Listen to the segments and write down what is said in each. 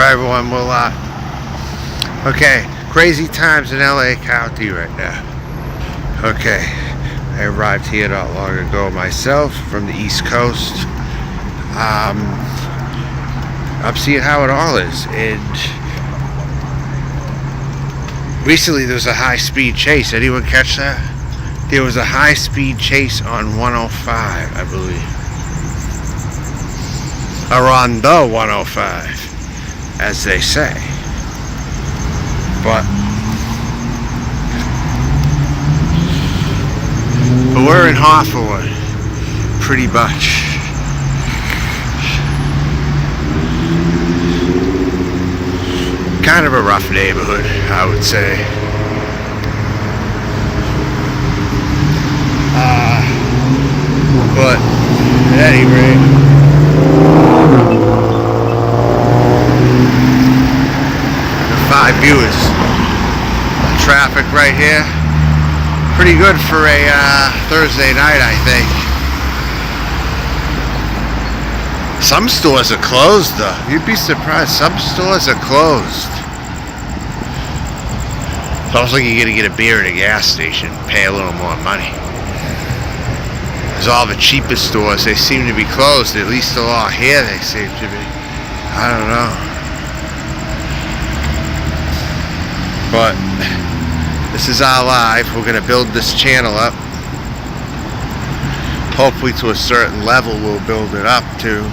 Alright everyone, we'll okay, crazy times in L.A. County right now. Okay, I arrived here not long ago myself from the East Coast. I'm seeing how it all is, and recently there was a high-speed chase. Anyone catch that? There was a high-speed chase on 105, I believe. Or on the 105, as they say. But we're in Hawthorne, pretty much. Kind of a rough neighborhood, I would say. But at any rate, the 5 viewers. Traffic right here, pretty good for a Thursday night, I think. Some stores are closed though. You'd be surprised. Some stores are closed. It's almost like you're gonna get a beer at a gas station, pay a little more money. Because all the cheapest stores, they seem to be closed. At least along here they seem to be. I don't know. But this is our life. We're gonna build this channel up. Hopefully to a certain level we'll build it up to.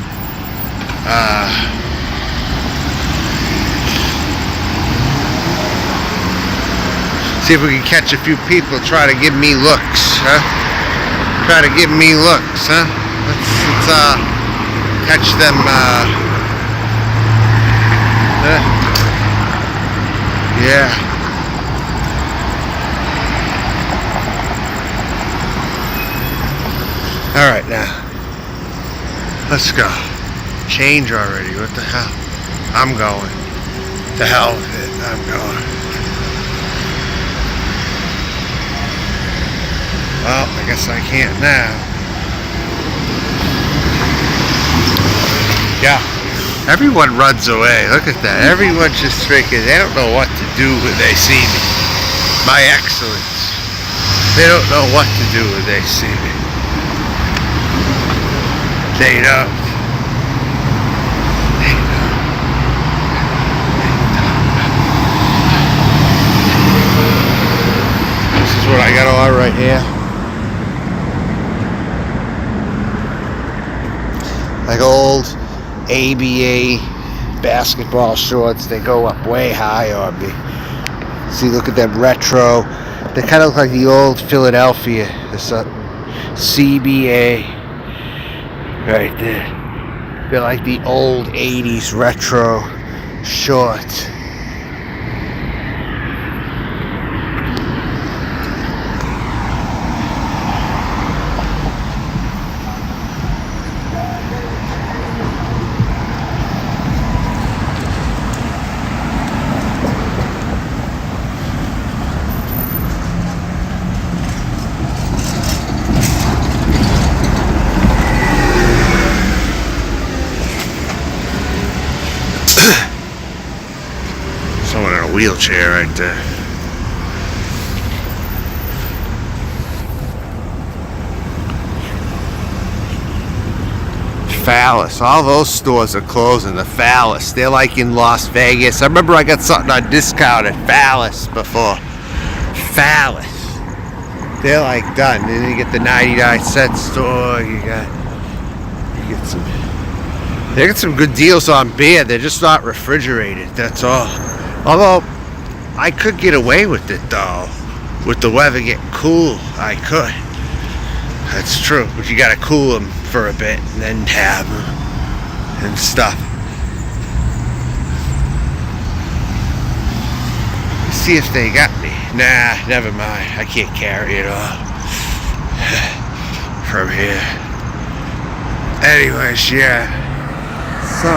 See if we can catch a few people try to give me looks, huh? Try to give me looks, huh? Let's catch them, yeah. Alright now. Let's go. Change already. What the hell? I'm going. The hell with it. I'm going. Well, I guess I can't now. Yeah. Everyone runs away. Look at that. Everyone just freaking, they don't know what to do when they see me. My excellence. They don't know what to do when they see me. They don't. This is what I got on right here. Like old ABA basketball shorts. They go up way high on me. See, look at them retro. They kind of look like the old Philadelphia. This CBA. Right there. They're like the old 80s retro shorts. Someone in a wheelchair right there. Phallus. All those stores are closing. The Phallus. They're like in Las Vegas. I remember I got something on discount at Phallus before. Phallus. They're like done. Then you get the 99-cent store. You get some. They got some good deals on beer. They're just not refrigerated. That's all. Although, I could get away with it though. With the weather getting cool, I could. That's true. But you gotta cool them for a bit and then have them and stuff. See if they got me. Nah, never mind. I can't carry it all from here. Anyways, yeah. So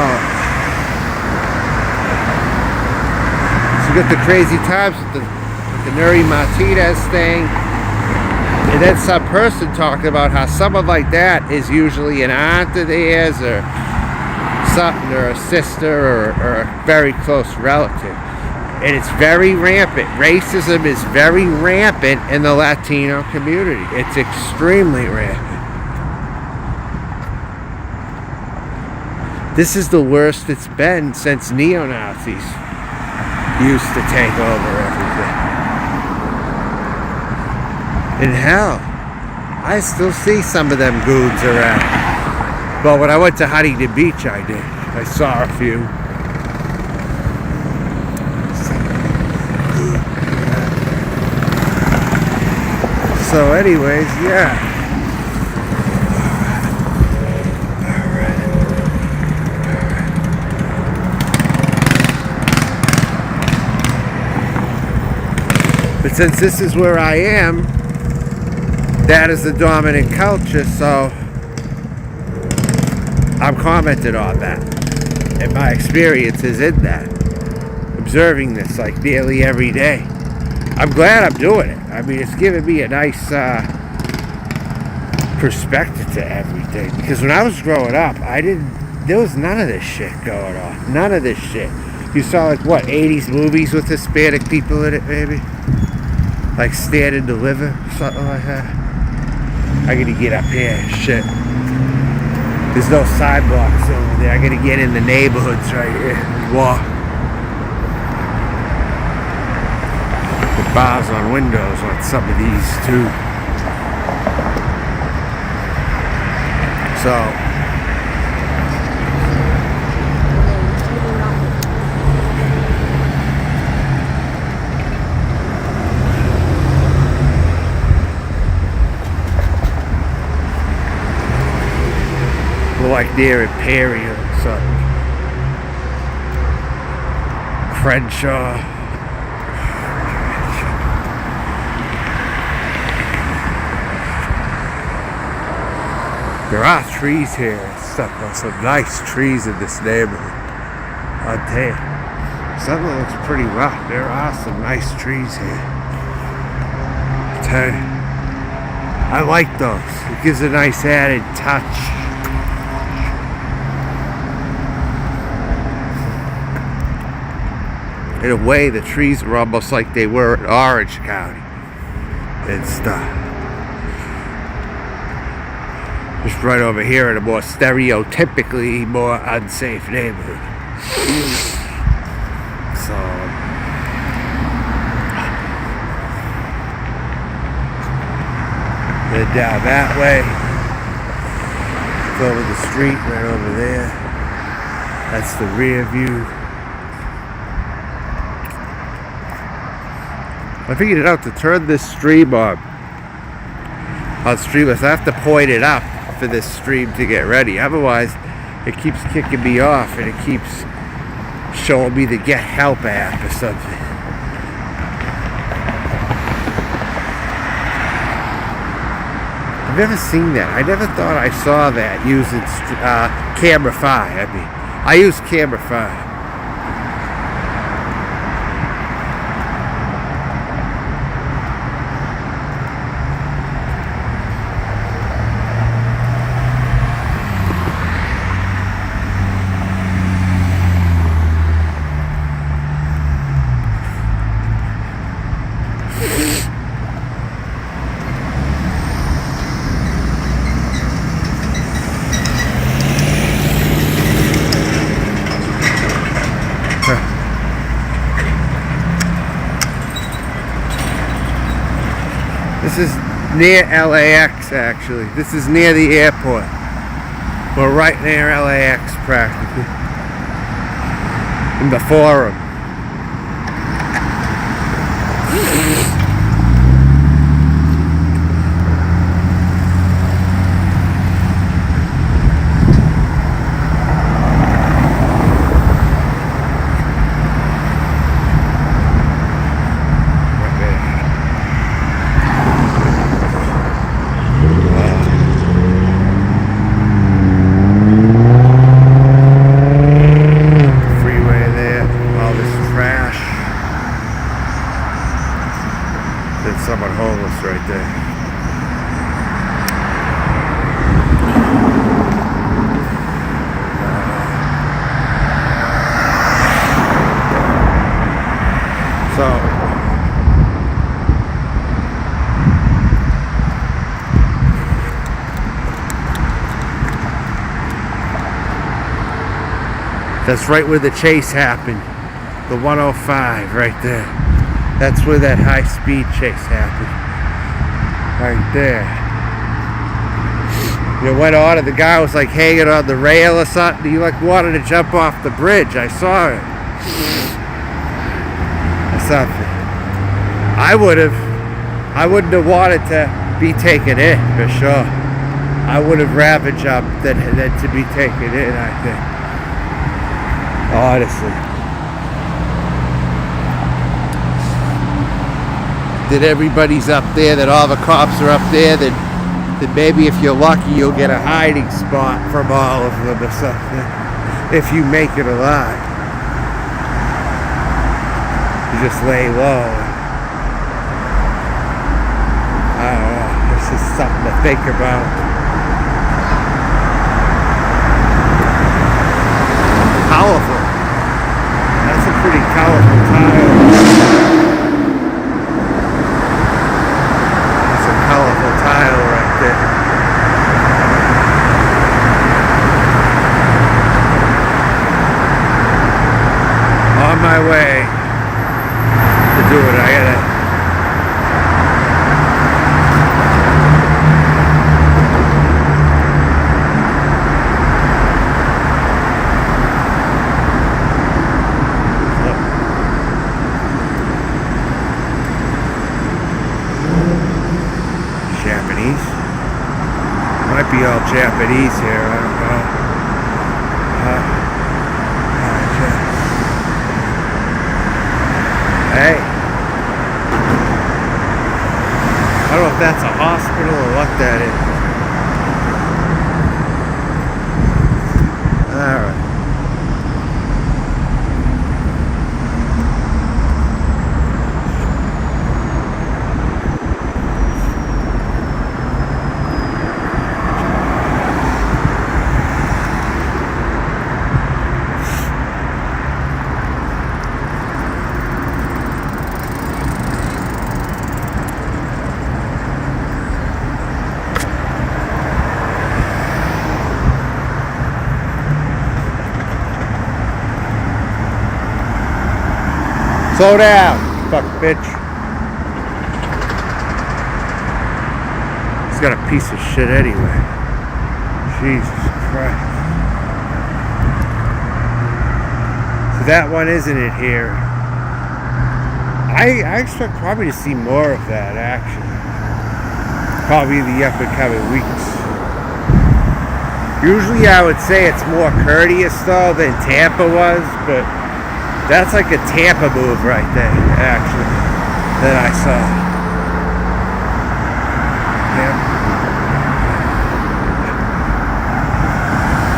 you got the crazy times with the Nuri Martinez thing, and then some person talking about how someone like that is usually an aunt of theirs or son or a sister or a very close relative. And it's very rampant. Racism is very rampant in the Latino community. It's extremely rampant. This is the worst it's been since neo-Nazis used to take over everything. And hell, I still see some of them goons around. Well, when I went to Huntington Beach, I did. I saw a few. So anyways, yeah. But since this is where I am, that is the dominant culture, so I'm commenting on that. And my experience is in that. Observing this like nearly every day. I'm glad I'm doing it. I mean, it's giving me a nice perspective to everything. Because when I was growing up, there was none of this shit going on. None of this shit. You saw like, what, 80s movies with Hispanic people in it, maybe? Like Stand and Deliver, something like that. I gotta get up here, shit. There's no sidewalks over there. I gotta get in the neighborhoods right here and walk. The bars on windows on some of these too. So like near Imperial or something. Crenshaw. There are trees here and stuff. There's some nice trees in this neighborhood. I'll tell you. Something looks pretty rough. There are some nice trees here. I'll tell you. I like those. It gives a nice added touch. In a way, the trees are almost like they were in Orange County and stuff. Just right over here in a more stereotypically more unsafe neighborhood. So, then down that way, it's over the street right over there. That's the rear view. I figured it out to turn this stream on streamless. I have to point it up for this stream to get ready. Otherwise, it keeps kicking me off and it keeps showing me the Get Help app or something. I've never seen that. I never thought I saw that using CameraFi. I use CameraFi. This is near LAX actually. This is near the airport. We're right near LAX practically. In the Forum. Someone homeless right there. So that's right where the chase happened. The 105 right there. That's where that high-speed chase happened. Right there. You went on and the guy was like hanging on the rail or something. He like wanted to jump off the bridge. I saw it. Or something. I wouldn't have wanted to be taken in, for sure. I would have rather jumped than to be taken in, I think. Honestly. That everybody's up there, that all the cops are up there, that maybe if you're lucky you'll get a hiding spot from all of them or something. If you make it alive. You just lay low. I don't know. This is something to think about. Colorful. That's a pretty colorful tile. That's a colorful tile right there. On my way to do it, I gotta Japanese. Might be all Japanese here, I don't know. Hey. I don't know if that's a hospital or what that is. Alright. Slow down, fuck bitch. He's got a piece of shit anyway. Jesus Christ. So that one isn't it here. I expect probably to see more of that action. Probably in the up and coming weeks. Usually I would say it's more courteous though than Tampa was, but that's like a Tampa move right there, actually, that I saw. Yeah.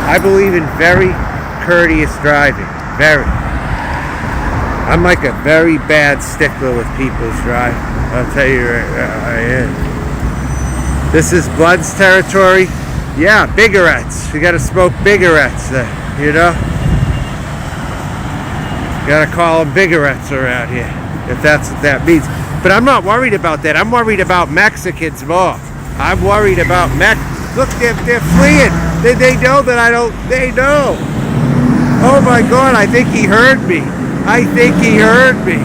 I believe in very courteous driving. Very. I'm like a very bad stickler with people's driving. I'll tell you, I am. This is Blood's territory. Yeah, bigarettes. You gotta smoke bigarettes there, you know? Gotta call them bigarettes around here, if that's what that means. But I'm not worried about that. I'm worried about Mexicans more. I'm worried about Look, they're fleeing. They know that I don't. They know. Oh my God! I think he heard me. I think he heard me.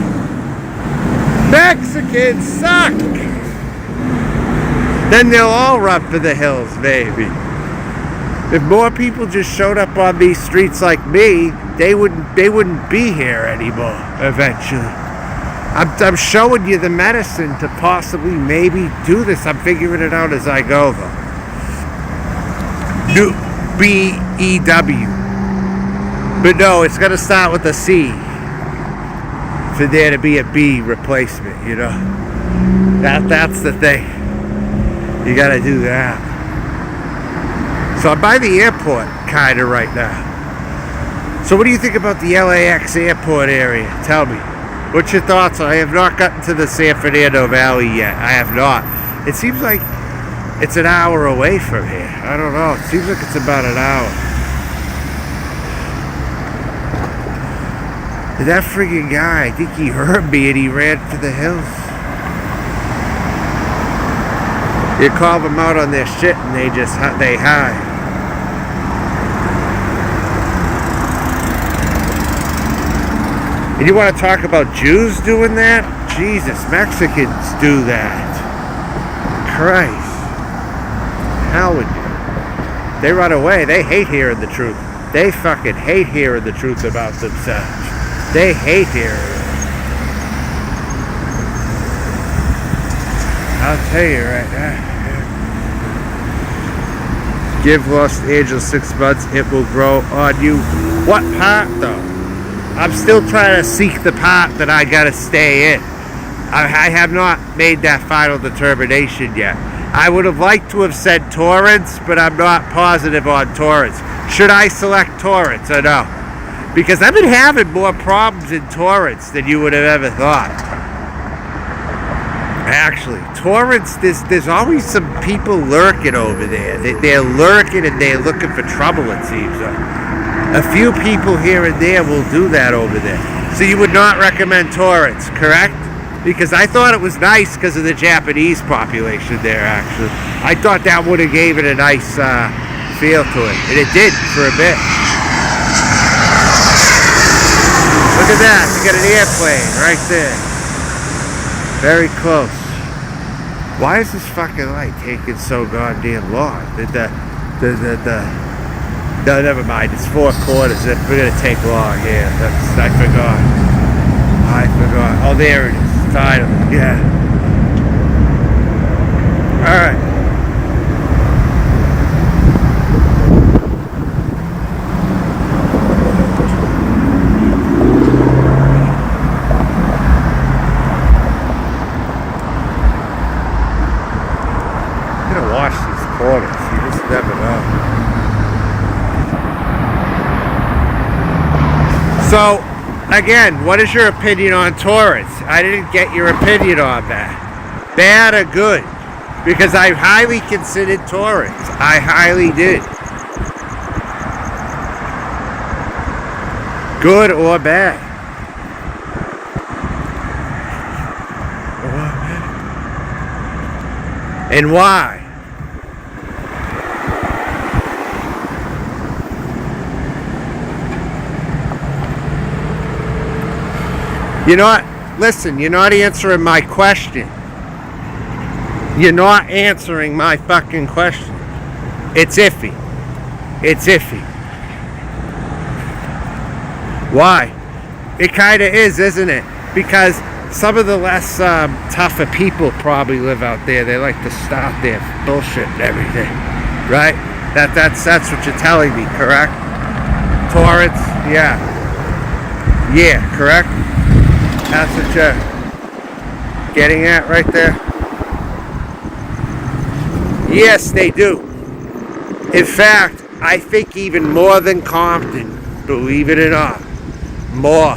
Mexicans suck. Then they'll all run for the hills, maybe. If more people just showed up on these streets like me, they wouldn't be here anymore eventually. I'm showing you the medicine to possibly maybe do this. I'm figuring it out as I go though. B-E-W. But no, it's gonna start with a C for there to be a B replacement, you know. That's the thing. You gotta do that. So I'm by the airport kinda right now. So what do you think about the LAX airport area? Tell me. What's your thoughts? I have not gotten to the San Fernando Valley yet. I have not. It seems like it's an hour away from here. I don't know. It seems like it's about an hour. And that friggin' guy, I think he heard me and he ran to the hills. You call them out on their shit and they hide. And you want to talk about Jews doing that? Jesus, Mexicans do that. Christ. How would you? They run away. They hate hearing the truth. They fucking hate hearing the truth about themselves. They hate hearing it. I'll tell you right now. Give Los Angeles 6 months, it will grow on you. What part though? I'm still trying to seek the part that I gotta stay in. I have not made that final determination yet. I would have liked to have said Torrance, but I'm not positive on Torrance. Should I select Torrance or no? Because I've been having more problems in Torrance than you would have ever thought. Actually, Torrance, there's always some people lurking over there. They're lurking and they're looking for trouble, it seems. A few people here and there will do that over there. So you would not recommend Torrance, correct? Because I thought it was nice because of the Japanese population there, actually. I thought that would have gave it a nice feel to it. And it did for a bit. Look at that. You got an airplane right there. Very close. Why is this fucking light taking so goddamn long? No, never mind. It's 4 quarters. We're gonna take long here. I forgot. Oh, there it is. Finally, yeah. All right. I'm gonna watch these corners. You just never know. So, again, what is your opinion on Torrance? I didn't get your opinion on that. Bad or good? Because I highly considered Torrance. I highly did. Good or bad? And why? You're not, listen, you're not answering my question. You're not answering my fucking question. It's iffy. It's iffy. Why? It kind of is, isn't it? Because some of the less tougher people probably live out there. They like to stop their bullshit and everything. Right? That's what you're telling me, correct? Torrance? Yeah. Yeah, correct? That's what you're getting at right there? Yes, they do. In fact, I think even more than Compton, believe it or not. More.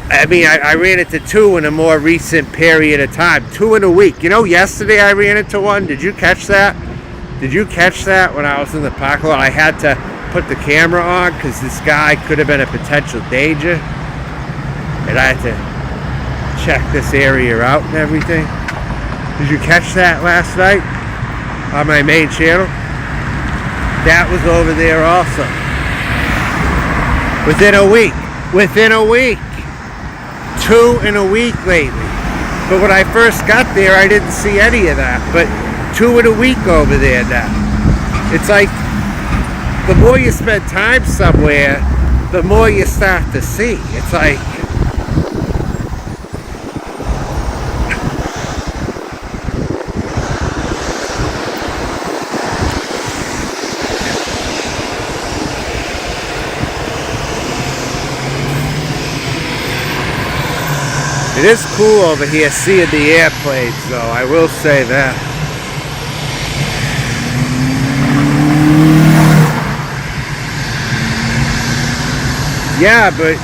I mean, I ran into 2 in a more recent period of time. 2 in a week. You know, yesterday I ran into one. Did you catch that? Did you catch that when I was in the parking lot? I had to put the camera on because this guy could have been a potential danger. And I had to check this area out and everything. Did you catch that last night on my main channel? That was over there also. Within a week. Within a week. 2 in a week lately. But when I first got there, I didn't see any of that. But 2 in a week over there now. It's like, the more you spend time somewhere, the more you start to see. It's like, it is cool over here seeing the airplanes, though, I will say that. Yeah, but,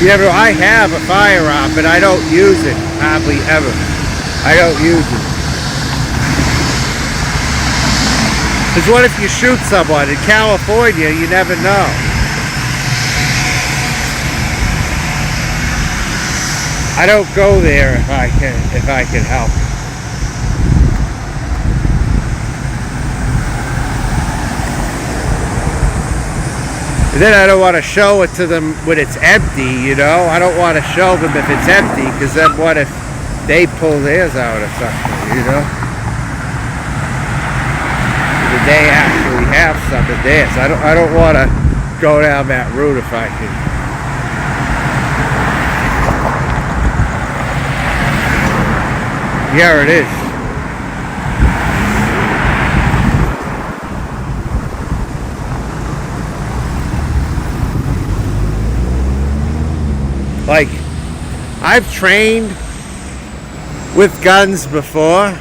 you know, I have a firearm, but I don't use it, hardly ever. I don't use it. Because what if you shoot someone? In California, you never know. I don't go there if I can help. And then I don't want to show it to them when it's empty, you know. I don't want to show them if it's empty, because then what if they pull theirs out or something, you know? They actually have some of theirs. I don't want to go down that route if I can. Yeah, it is. Like, I've trained with guns before,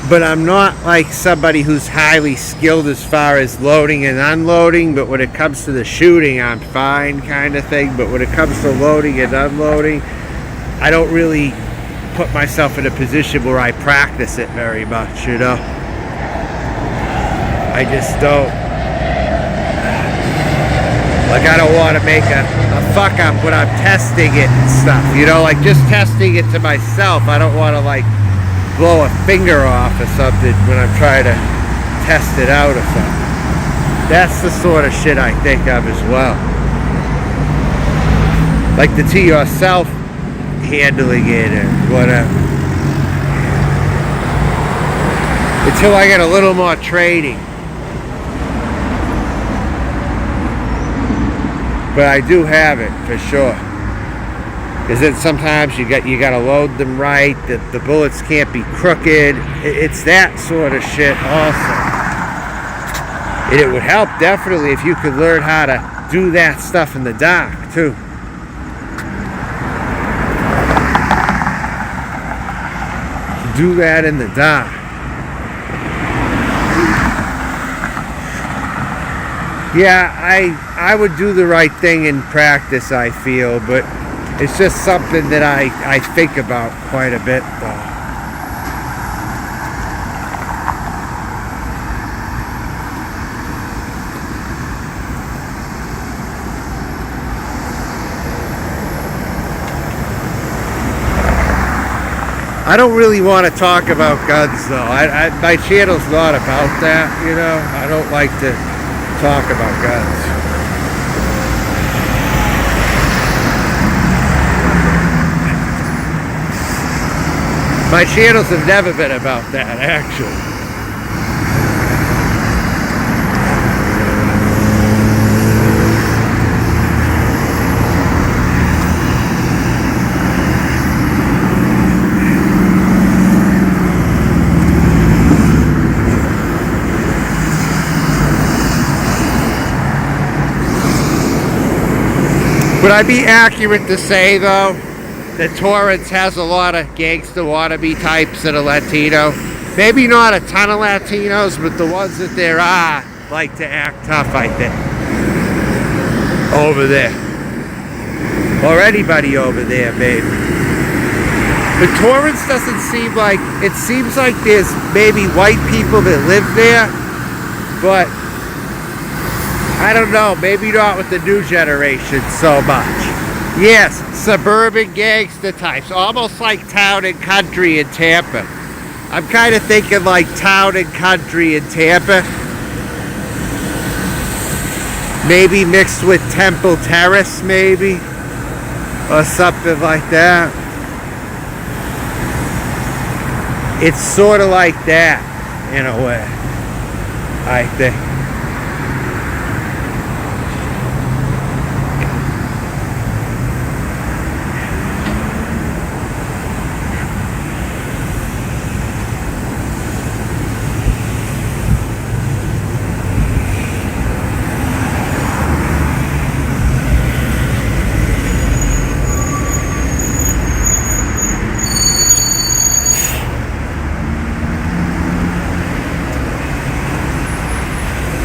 but I'm not like somebody who's highly skilled as far as loading and unloading. But when it comes to the shooting, I'm fine, kind of thing. But when it comes to loading and unloading, I don't really put myself in a position where I practice it very much, you know. I just don't. Like, I don't want to make a fuck up when I'm testing it and stuff, you know. Like, just testing it to myself, I don't want to like blow a finger off or something when I'm trying to test it out or something. That's the sort of shit I think of as well. Like the to yourself handling it or whatever. Until I get a little more training. But I do have it for sure. Because then sometimes you got to load them right. The bullets can't be crooked. It's that sort of shit also. And it would help definitely if you could learn how to do that stuff in the dark too. Do that in the dark. Yeah, I would do the right thing in practice, I feel, but it's just something that I think about quite a bit, though. I don't really want to talk about guns, though. My channel's not about that, you know. I don't like to talk about guns. My channels have never been about that, actually. Would I be accurate to say, though, that Torrance has a lot of gangster wannabe types that are Latino? Maybe not a ton of Latinos, but the ones that there are like to act tough, I think. Over there. Or anybody over there, maybe. But Torrance doesn't seem like... It seems like there's maybe white people that live there, but... I don't know, maybe not with the new generation so much. Yes, suburban gangster types, almost like town and country in Tampa. I'm kind of thinking like town and country in Tampa. Maybe mixed with Temple Terrace, maybe. Or something like that. It's sort of like that, in a way, I think.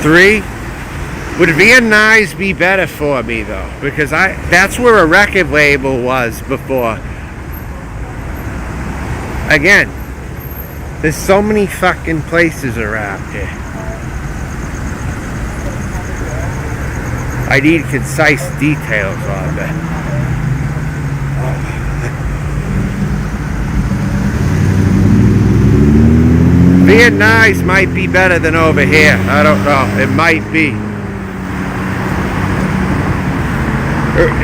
Three? Would Van Nuys be better for me, though? Because that's where a record label was before. Again, there's so many fucking places around here. I need concise details on that. Being nice might be better than over here. I don't know. It might be.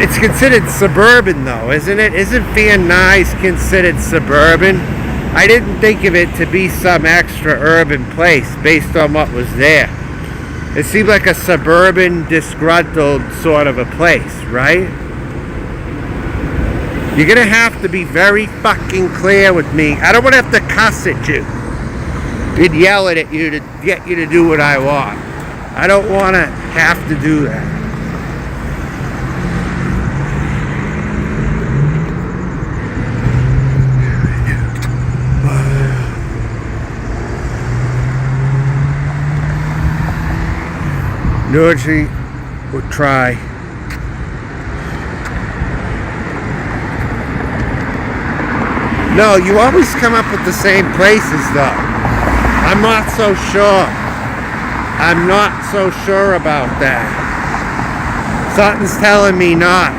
It's considered suburban though, isn't it? Isn't Van Nuys considered suburban? I didn't think of it to be some extra urban place based on what was there. It seemed like a suburban, disgruntled sort of a place, right? You're gonna have to be very fucking clear with me. I don't want to have to cuss at you and yell at you to get you to do what I want. I don't want to have to do that. Georgie would try. No, you always come up with the same places though. I'm not so sure. I'm not so sure about that. Something's telling me not.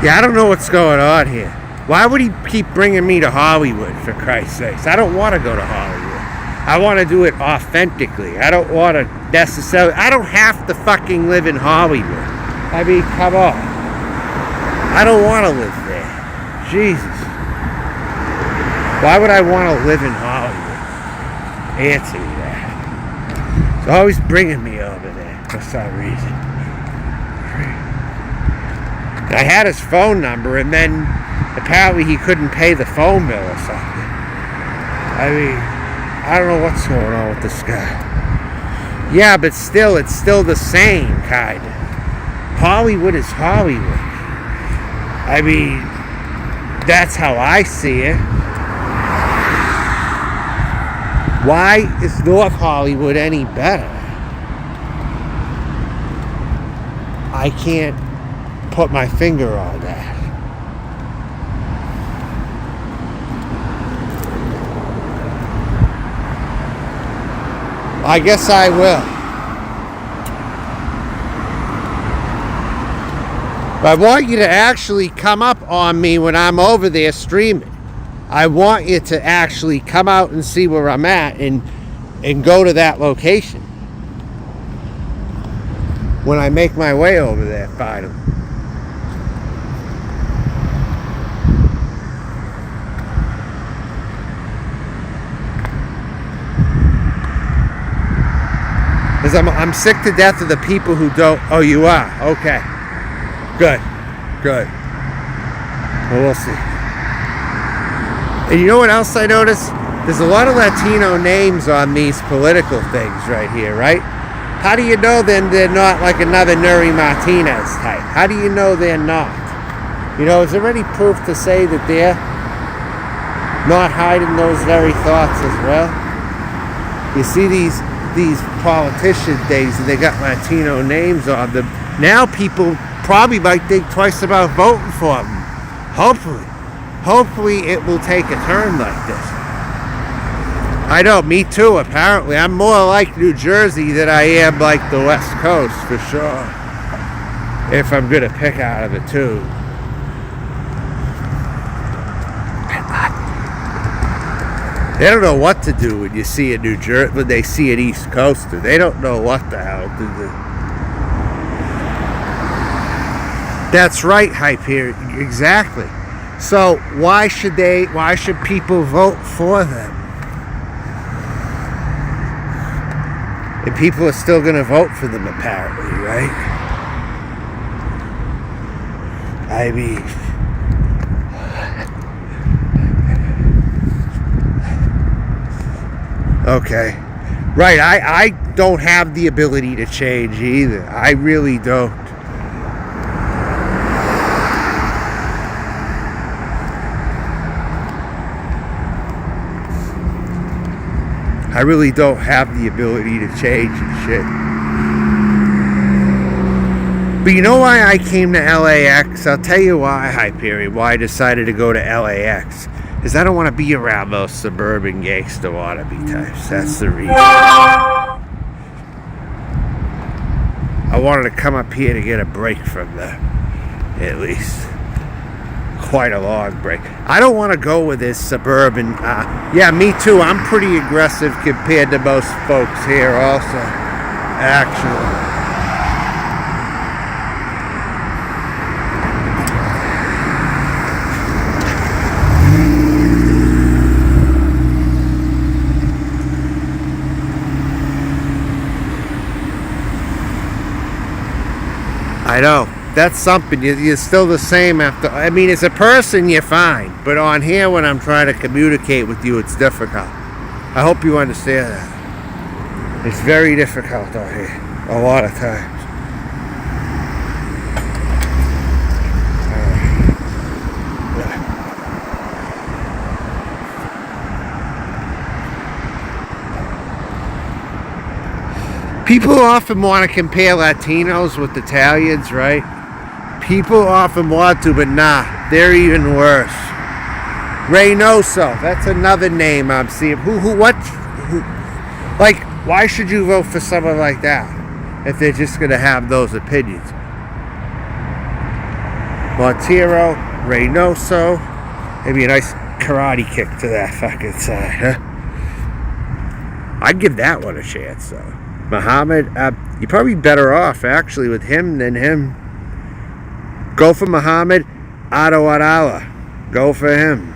Yeah, I don't know what's going on here. Why would he keep bringing me to Hollywood, for Christ's sakes? I don't want to go to Hollywood. I want to do it authentically. I don't want to necessarily... I don't have to fucking live in Hollywood. I mean, come on. I don't want to live there. Jesus. Why would I want to live in Hollywood? Answer me that. It's always bringing me over there for some reason. I had his phone number, and then apparently he couldn't pay the phone bill or something. I mean, I don't know what's going on with this guy. Yeah, but still, it's still the same, kind of. Hollywood is Hollywood. I mean, that's how I see it. Why is North Hollywood any better? I can't put my finger on that. I guess I will. But I want you to actually come up on me when I'm over there streaming. I want you to actually come out and see where I'm at and go to that location when I make my way over there finally. Because I'm sick to death of the people who don't... Oh, you are? Okay. Good. Good. Well, we'll see. And you know what else I noticed? There's a lot of Latino names on these political things right here, right? How do you know then they're not like another Nuri Martinez type? How do you know they're not? You know, is there any proof to say that they're not hiding those very thoughts as well? You see these politician things and they got Latino names on them. Now people probably might think twice about voting for them. Hopefully it will take a turn like this. I know, me too, apparently. I'm more like New Jersey than I am like the West Coast, for sure. If I'm going to pick out of the two. They don't know what to do when you see a New Jersey, when they see an East Coaster. They don't know what the hell to do. That's right, Hyperion. Exactly. So why should people vote for them? And people are still going to vote for them, apparently, right? I mean... Okay. Right, I don't have the ability to change either. I really don't. I really don't have the ability to change and shit. But you know why I came to LAX? I'll tell you why, Hyperion, why I decided to go to LAX. Because I don't want to be around those suburban gangster wannabe types. That's the reason. I wanted to come up here to get a break from them, at least. Quite a long break. I don't want to go with this suburban. Yeah, me too. I'm pretty aggressive compared to most folks here also, actually. I know. That's something. You're still the same after. I mean, as a person, you're fine. But on here, when I'm trying to communicate with you, it's difficult. I hope you understand that. It's very difficult on here. A lot of times. People often want to compare Latinos with Italians, right? People often want to, but nah, they're even worse. Reynoso, that's another name I'm seeing. Like, why should you vote for someone like that if they're just going to have those opinions? Montero, Reynoso, maybe a nice karate kick to that fucking side, huh? I'd give that one a chance, though. Muhammad, you're probably better off, actually, with him than him. Go for Muhammad Adawadala. Go for him.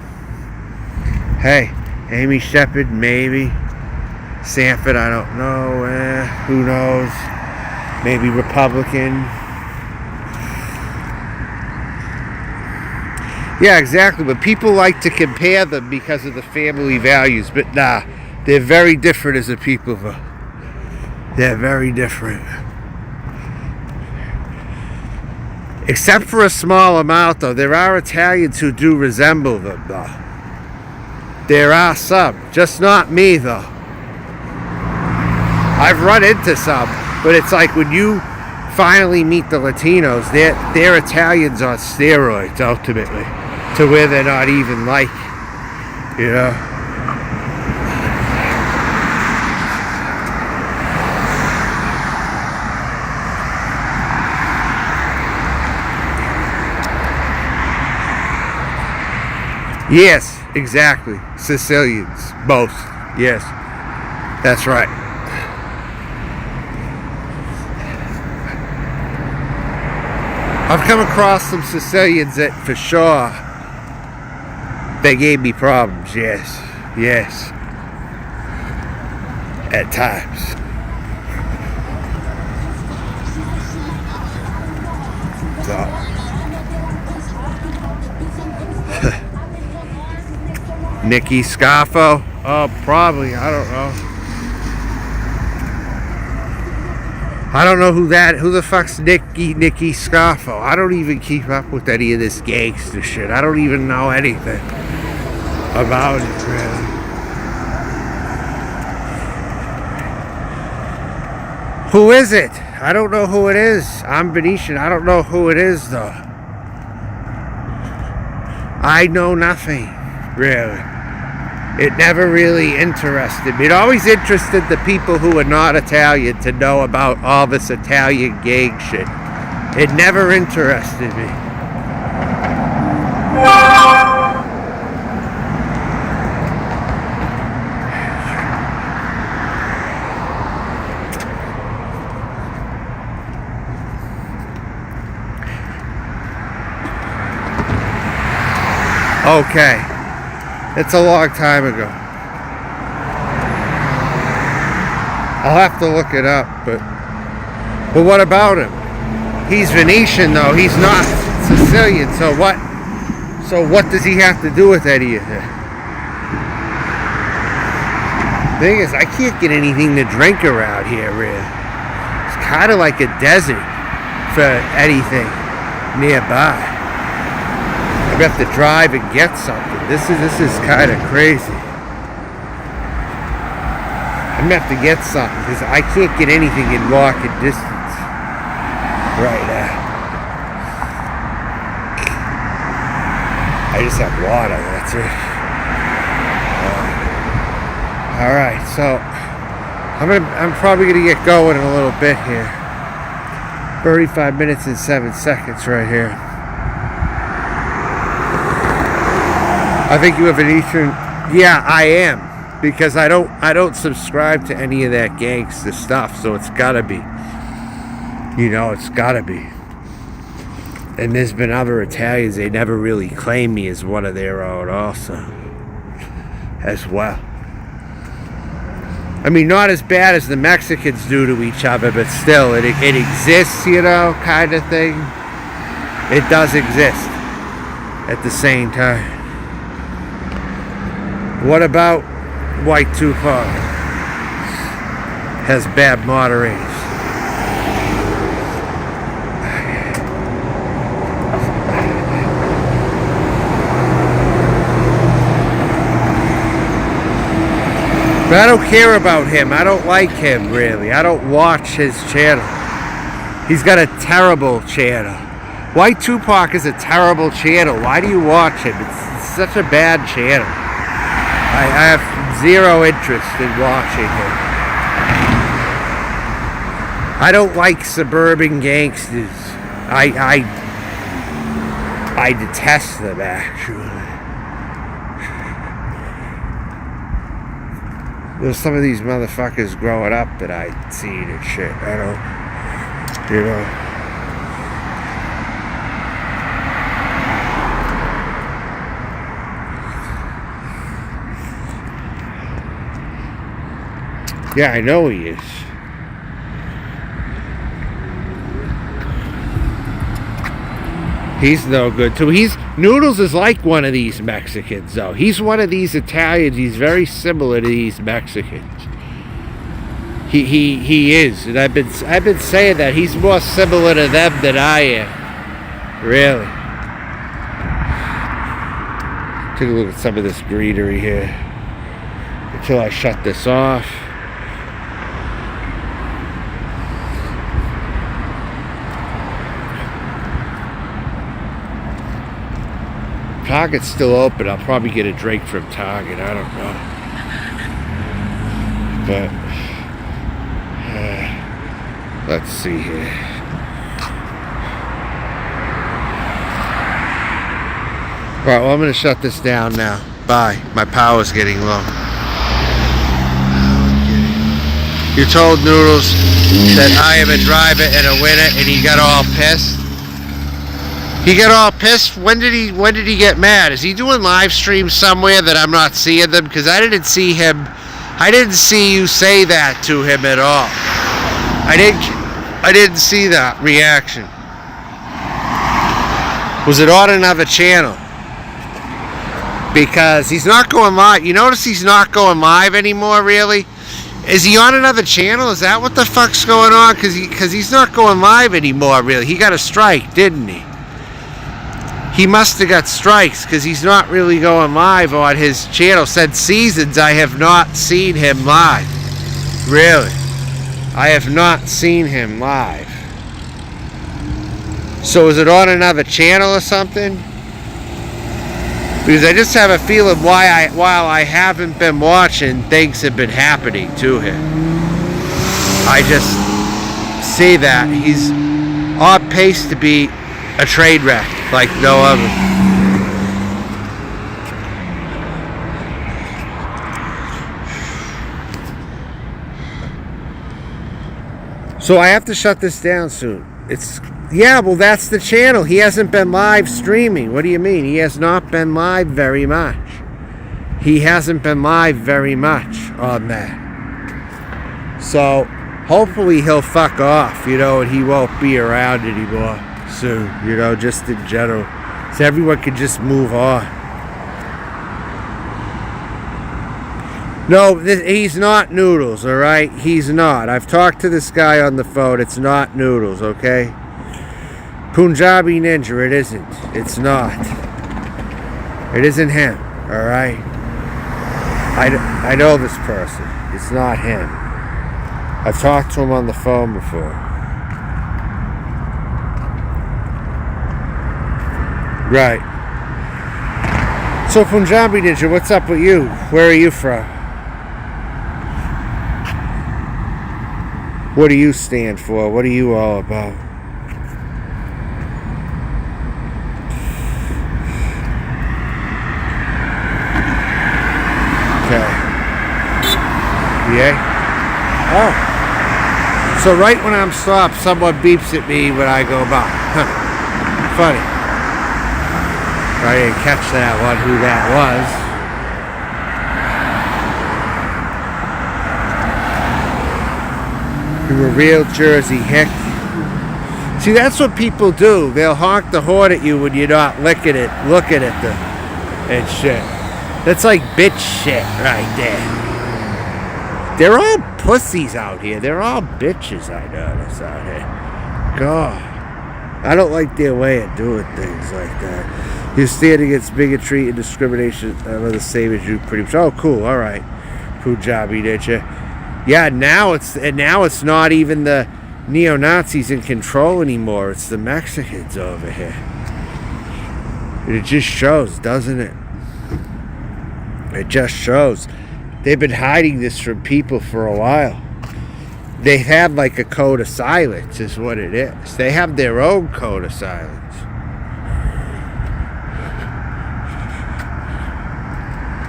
Hey, Amy Shepard, maybe. Sanford, I don't know. Who knows? Maybe Republican. Yeah, exactly. But people like to compare them because of the family values. But nah, they're very different as a people. They're very different. Except for a small amount, though. There are Italians who do resemble them, though. There are some. Just not me, though. I've run into some. But it's like when you finally meet the Latinos, they're Italians on steroids, ultimately. To where they're not even like, you know. Yes, exactly. Sicilians, both. Yes, that's right. I've come across some Sicilians that, for sure, they gave me problems. Yes, yes. At times. So. Nikki Scarfo? Oh, probably. I don't know. I don't know who the fuck's Nikki Scarfo? I don't even keep up with any of this gangster shit. I don't even know anything about it, really. Who is it? I don't know who it is. I'm Venetian. I don't know who it is, though. I know nothing, really. It never really interested me. It always interested the people who are not Italian to know about all this Italian gang shit. It never interested me. Okay. It's a long time ago. I'll have to look it up, but what about him? He's Venetian, though. He's not Sicilian, so what does he have to do with any of it? Thing is, I can't get anything to drink around here, really. It's kind of like a desert for anything nearby. I'm gonna have to drive and get something. This is kind of crazy. I'm gonna have to get something because I can't get anything in walking distance right now. I just have water. That's it. All right, so I'm probably gonna get going in a little bit here. 35 minutes and 7 seconds right here. I think you have an Eastern. Yeah, I am, because I don't subscribe to any of that gangster stuff, so it's gotta be. It's gotta be. And there's been other Italians, they never really claim me as one of their own also, as well. I mean, not as bad as the Mexicans do to each other, but still, it exists, kind of thing. It does exist at the same time. What about White Tupac? Has bad moderators. But I don't care about him. I don't like him, really. I don't watch his channel. He's got a terrible channel. White Tupac is a terrible channel. Why do you watch him? It's such a bad channel. I have zero interest in watching him. I don't like suburban gangsters. I detest them, actually. There's some of these motherfuckers growing up that I'd seen and shit. I don't, Yeah, I know he is. He's no good too. Noodles is like one of these Mexicans, though. He's one of these Italians. He's very similar to these Mexicans. He is, and I've been saying that he's more similar to them than I am. Really. Take a look at some of this greenery here until I shut this off. Target's still open. I'll probably get a drink from Target. I don't know. But let's see here. Alright, well, I'm going to shut this down now. Bye. My power's getting low. You told Noodles that I am a driver and a winner, and he got all pissed. He got all pissed. When did he get mad? Is he doing live streams somewhere that I'm not seeing them? Because I didn't see him. I didn't see you say that to him at all. I didn't see that reaction. Was it on another channel? Because he's not going live. You notice he's not going live anymore, really? Is he on another channel? Is that what the fuck's going on? Because he's not going live anymore, really. He got a strike, didn't he? He must have got strikes because he's not really going live on his channel. Since Seasons, I have not seen him live. Really. I have not seen him live. So is it on another channel or something? Because I just have a feeling while I haven't been watching, things have been happening to him. I just see that he's on pace to be a train wreck like no other. So I have to shut this down soon. Well, that's the channel. He hasn't been live streaming. What do you mean? He has not been live very much. He hasn't been live very much on that. So hopefully he'll fuck off, and he won't be around anymore soon, just in general. So everyone can just move on. No, he's not Noodles, all right? He's not. I've talked to this guy on the phone. It's not Noodles, okay? Punjabi Ninja, it isn't. It's not. It isn't him, all right? I know this person. It's not him. I've talked to him on the phone before. Right. So Punjabi Ninja, what's up with you? Where are you from? What do you stand for? What are you all about? Yeah? Oh. So right when I'm stopped, someone beeps at me when I go by. Huh. Funny. I didn't catch that one, who that was. You a real Jersey hick. See, that's what people do. They'll honk the horn at you when you're not looking at them and shit. That's like bitch shit right there. They're all pussies out here. They're all bitches, I notice out here. God. I don't like their way of doing things like that. You stand against bigotry and discrimination. I'm the same as you, pretty much. Oh, cool. All right. Punjabi, did you? Yeah, now it's not even the neo-Nazis in control anymore. It's the Mexicans over here. It just shows, doesn't it? It just shows. They've been hiding this from people for a while. They have like a code of silence is what it is. They have their own code of silence.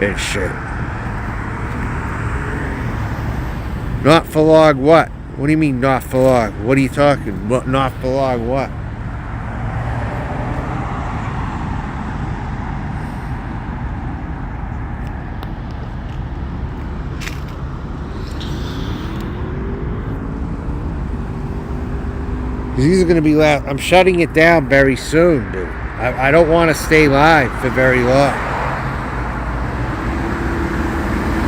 And shit. Not for long what? What do you mean not for long? What are you talking? What, not for long what? These are going to be loud. I'm shutting it down very soon, dude. I don't want to stay live for very long.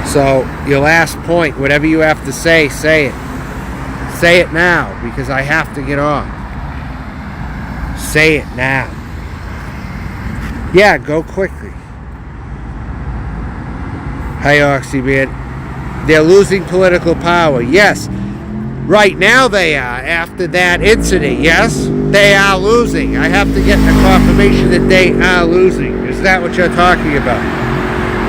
So, your last point, whatever you have to say, say it. Say it now, because I have to get off. Say it now. Yeah, go quickly. Hi, Oxy, man. They're losing political power. Yes. Right now they are, after that incident, yes? They are losing. I have to get the confirmation that they are losing. Is that what you're talking about?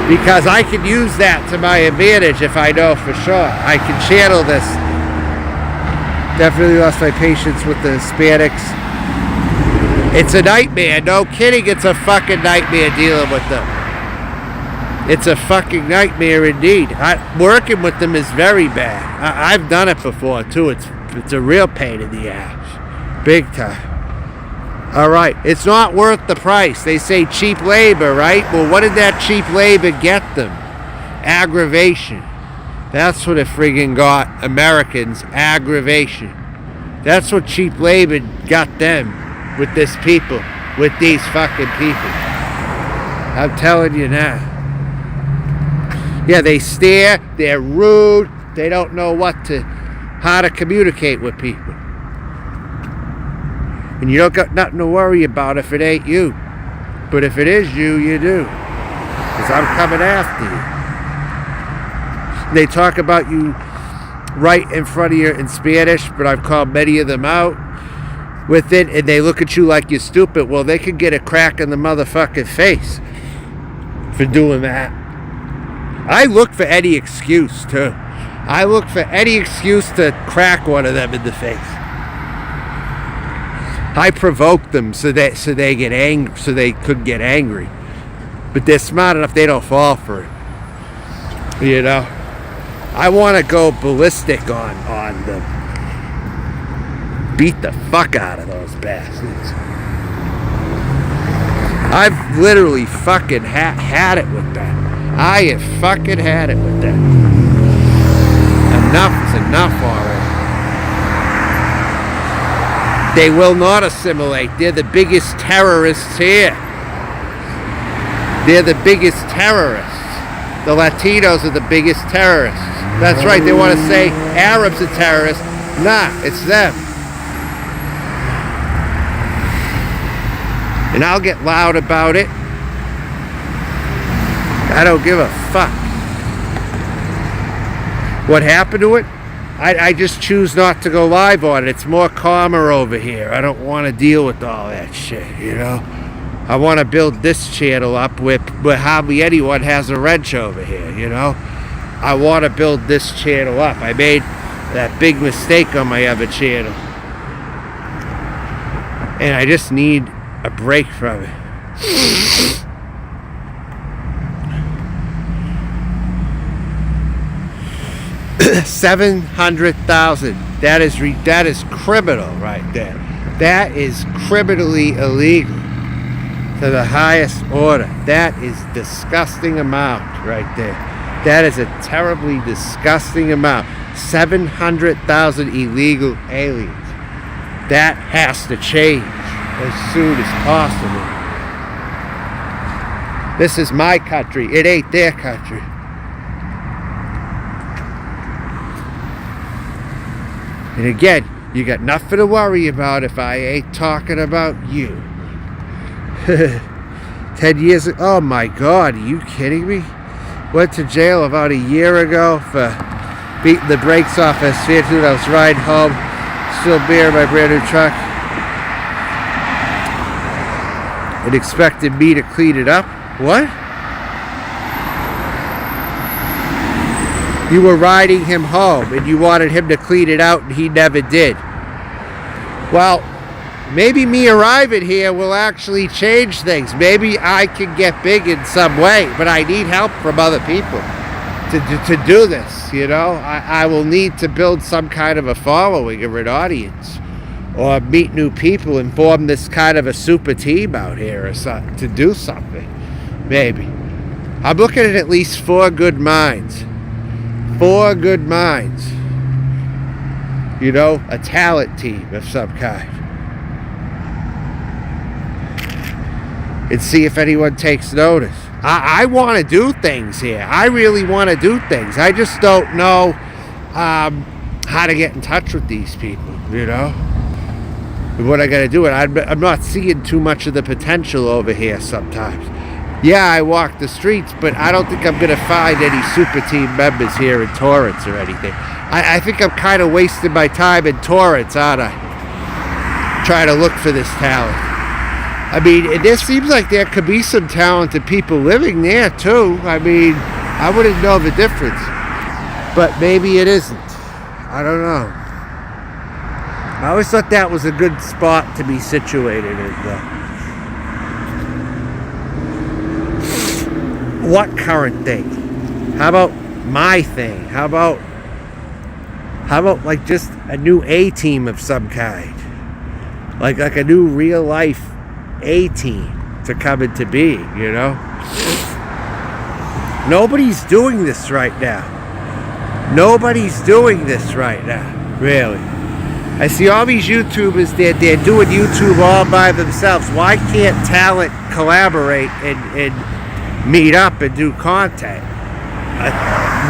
Because I can use that to my advantage if I know for sure. I can channel this. Definitely lost my patience with the Hispanics. It's a nightmare. No kidding, it's a fucking nightmare dealing with them. It's a fucking nightmare indeed. Working with them is very bad. I've done it before too. It's a real pain in the ass. Big time. Alright, it's not worth the price. They say cheap labor, right? Well, what did that cheap labor get them? Aggravation. That's what it friggin' got Americans. Aggravation. That's what cheap labor got them with this people. With these fucking people. I'm telling you now. Yeah, they stare, they're rude, they don't know how to communicate with people. And you don't got nothing to worry about if it ain't you. But if it is you, you do. Because I'm coming after you. They talk about you right in front of you in Spanish, but I've called many of them out with it, and they look at you like you're stupid. Well, they could get a crack in the motherfucking face for doing that. I look for any excuse, too. I look for any excuse to crack one of them in the face. I provoke them so they get angry, so they could get angry. But they're smart enough, they don't fall for it. You know? I want to go ballistic on them. Beat the fuck out of those bastards. I've literally fucking had it with that. I have fucking had it with that. Enough is enough already. They will not assimilate. They're the biggest terrorists here. They're the biggest terrorists. The Latinos are the biggest terrorists. That's right, they want to say Arabs are terrorists. Nah, it's them. And I'll get loud about it. I don't give a fuck. What happened to it? I just choose not to go live on it. It's more calmer over here. I don't want to deal with all that shit, you know? I want to build this channel up where hardly anyone has a wrench over here, you know? I want to build this channel up. I made that big mistake on my other channel. And I just need a break from it. 700,000. That is criminal right there. That is criminally illegal to the highest order. That is disgusting amount right there. That is a terribly disgusting amount. 700,000 illegal aliens. That has to change as soon as possible. This is my country. It ain't their country. And again, you got nothing to worry about if I ain't talking about you. 10 years ago, oh my God, are you kidding me? Went to jail about a year ago for beating the brakes off a Santa when I was riding home, still beer in my brand new truck, and expected me to clean it up. What? You were riding him home and you wanted him to clean it out and he never did. Well, maybe me arriving here will actually change things. Maybe I can get big in some way, but I need help from other people to do this, you know. I will need to build some kind of a following or an audience, or meet new people and form this kind of a super team out here or something, to do something. Maybe. I'm looking at least 4 good minds. 4 good minds. You know, a talent team of some kind. And see if anyone takes notice. I want to do things here. I really want to do things. I just don't know how to get in touch with these people, you know? What I got to do. And I'm not seeing too much of the potential over here sometimes. Yeah, I walk the streets, but I don't think I'm going to find any super team members here in Torrance or anything. I think I'm kind of wasting my time in Torrance, aren't I? Trying to look for this talent. I mean, it seems like there could be some talented people living there, too. I mean, I wouldn't know the difference. But maybe it isn't. I don't know. I always thought that was a good spot to be situated in, though. What current thing? How about my thing? How about like just a new A-team of some kind? Like a new real life A-team to come into being, you know? Nobody's doing this right now. Nobody's doing this right now, really. I see all these YouTubers, they're doing YouTube all by themselves. Why can't talent collaborate and meet up and do content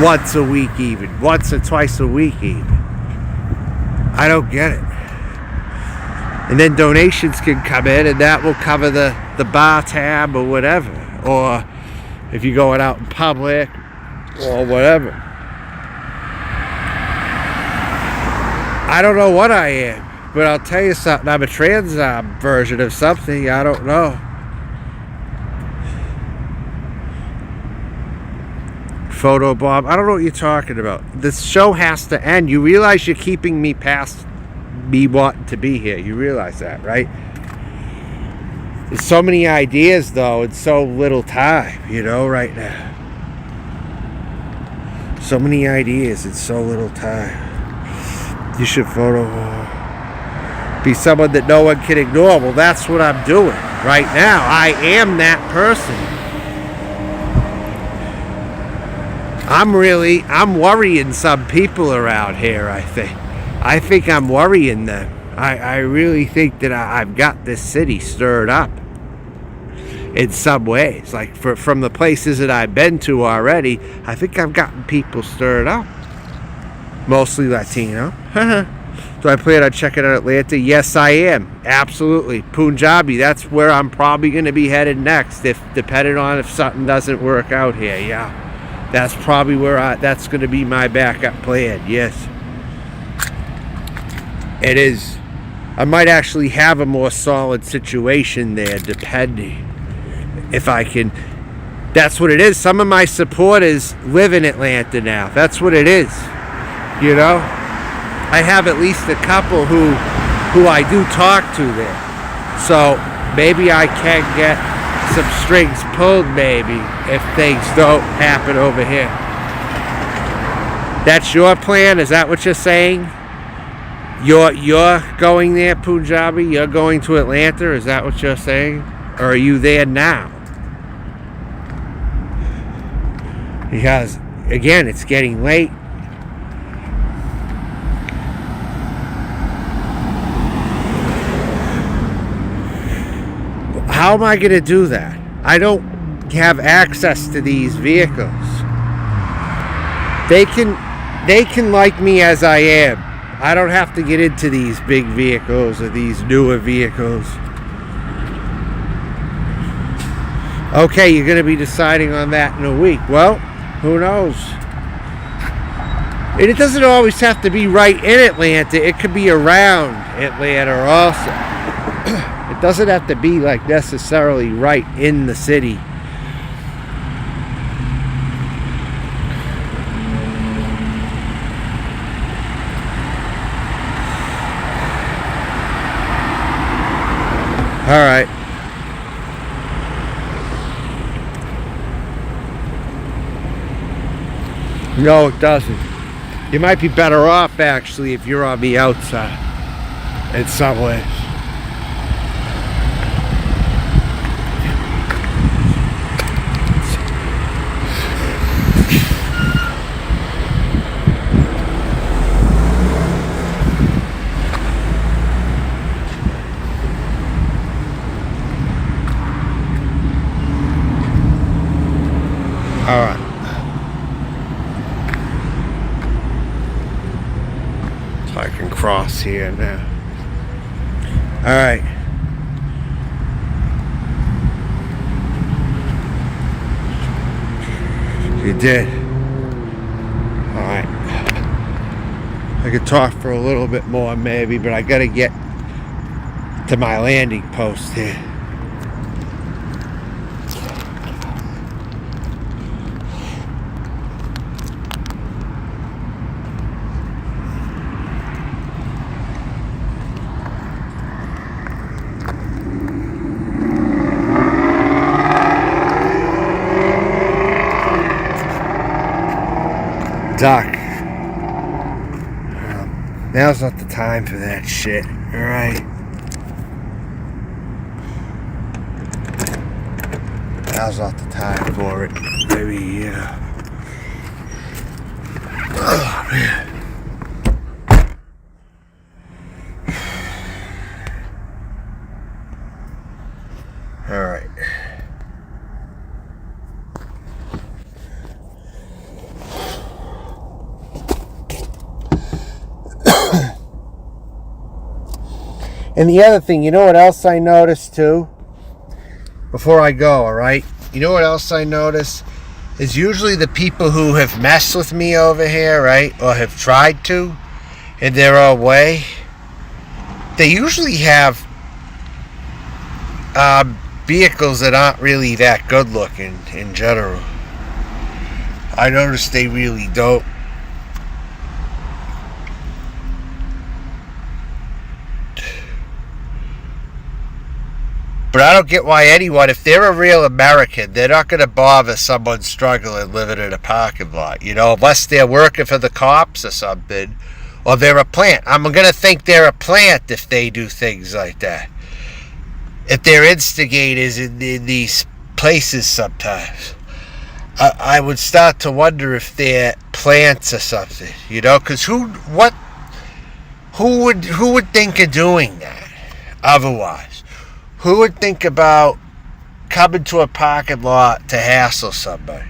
once a week, even once or twice a week, even? I don't get it. And then donations can come in and that will cover the bar tab or whatever, or if you're going out in public or whatever. I don't know what I am, but I'll tell you something. I'm a trans version of something. I don't know. Photobomb. I don't know what you're talking about. This show has to end. You realize you're keeping me past me wanting to be here. You realize that, right? There's so many ideas, though, and so little time, you know, right now. So many ideas and so little time. You should be someone that no one can ignore. Well, that's what I'm doing right now. I am that person. I'm worrying some people around here, I think. I think I'm worrying them. I really think that I've got this city stirred up in some ways. Like from the places that I've been to already, I think I've gotten people stirred up. Mostly Latino. Do I plan on checking out Atlanta? Yes, I am. Absolutely. Punjabi, that's where I'm probably going to be headed next, depending on if something doesn't work out here. Yeah. That's probably where that's going to be my backup plan. Yes. It is. I might actually have a more solid situation there, depending if I can. That's what it is. Some of my supporters live in Atlanta now. That's what it is. You know? I have at least a couple who I do talk to there. So maybe I can get some strings pulled, maybe, if things don't happen over here. That's your plan? Is that what you're saying? You're going there, Punjabi? You're going to Atlanta? Is that what you're saying? Or are you there now? Because, again, it's getting late. How am I going to do that? I don't have access to these vehicles. They can like me as I am. I don't have to get into these big vehicles or these newer vehicles. Okay, you're going to be deciding on that in a week. Well, who knows? And it doesn't always have to be right in Atlanta. It could be around Atlanta also. It doesn't have to be like necessarily right in the city. All right. No, it doesn't. You might be better off, actually, if you're on the outside in some ways. All right. So I can cross here now. All right. You did. All right. I could talk for a little bit more maybe, but I gotta get to my landing post here. Doc, now's not the time for that shit, alright? Now's not the time for it. Maybe, yeah. Oh, man. Alright. And the other thing, you know what else I noticed too? Before I go, alright? You know what else I noticed? Is usually the people who have messed with me over here, right? Or have tried to, in their own way, they usually have vehicles that aren't really that good looking in general. I noticed they really don't. But I don't get why anyone, if they're a real American, they're not going to bother someone struggling living in a parking lot, you know, unless they're working for the cops or something, or they're a plant. I'm going to think they're a plant if they do things like that. If they're instigators in these places sometimes. I would start to wonder if they're plants or something, you know, because who would think of doing that otherwise? Who would think about coming to a parking lot to hassle somebody?